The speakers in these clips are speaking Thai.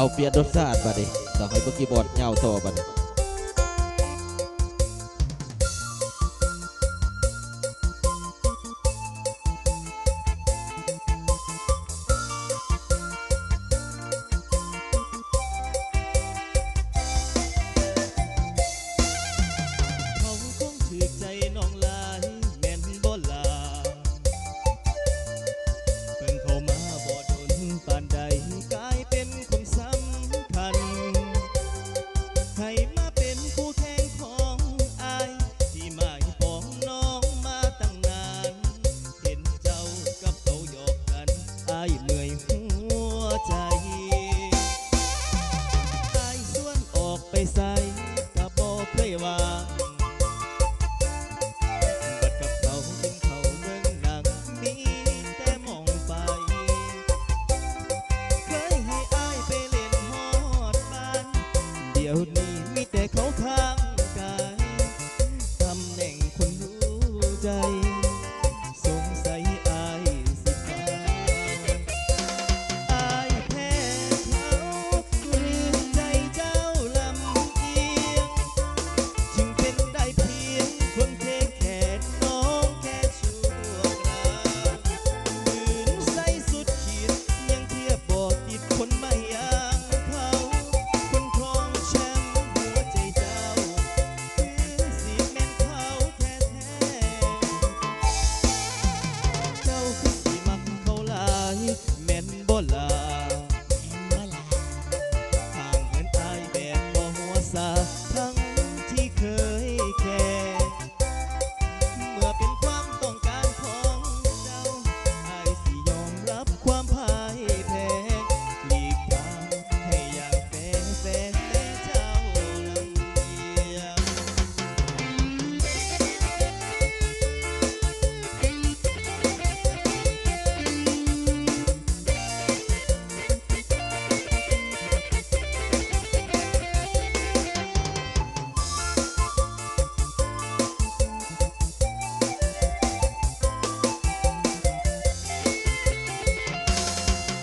เอาเปลี่ยนรสชาติบัดนี้ต้องให้เมื่อกี้บอดเงาต่อบัดนี้ใส่กะบอกเคยว่าบัดกับเขากินเขาเดินหนังมีแต่มองไปเคยให้อายไปเล่นฮอดบ้านเดี๋ยวนี้มีแต่เขาข้างกายตำแหน่งคนรู้ใจสงสัยอายสิฟ้าอายแพ้เขาหรือใจเจ้าลำเอียงจึงเป็นได้เพียงคนเทแค่น้องแค่ชั่วคราวฝืนใส่สุดขีดยังเทียบบ่ติดคนไม่อย่างเขาคนครองแชมป์หัวใจเจ้าคือสิแม่นเขาแท้ๆเจ้าคือสิมักเขาหลายแม่นบ่ล่ะห่างเหินอายแบบบ่หัวซาทั้งที่เคยแค่เมื่อเป็นความต้องการของเจ้าอายสิยอมรับความพ่ายแพ้หลีกทางให้อย่างแฟร์แต่เจ้าลำเอียง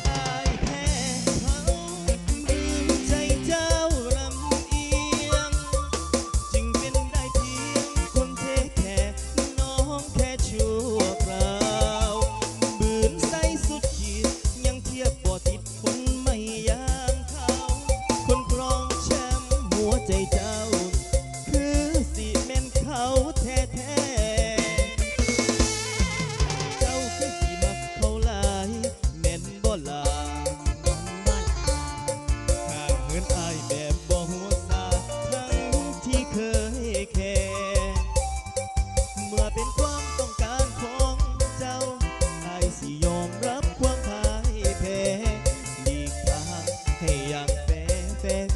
อายแพ้เขาหรือใจเจ้าลำเอียงจึงเป็นได้เพียงคนเทแค่น้องแค่ชั่วคราวบืนใส่สุดขีดยังเทียบบ่ติดคนไม่อย่างเขาคนครองแชมป์หัวใจเจ้าคือสิแม่นเขาแท้ๆ เจ้าคือสิมักเขาหลายแม่นบ่ล่ะห่างเหินอายแบบบ่หัวซาทั้งที่เคยแค่เมื่อเป็นความต้องการของเจ้าอายสิยอมรับความพ่ายแพ้หลีกทางให้อย่างแฟร์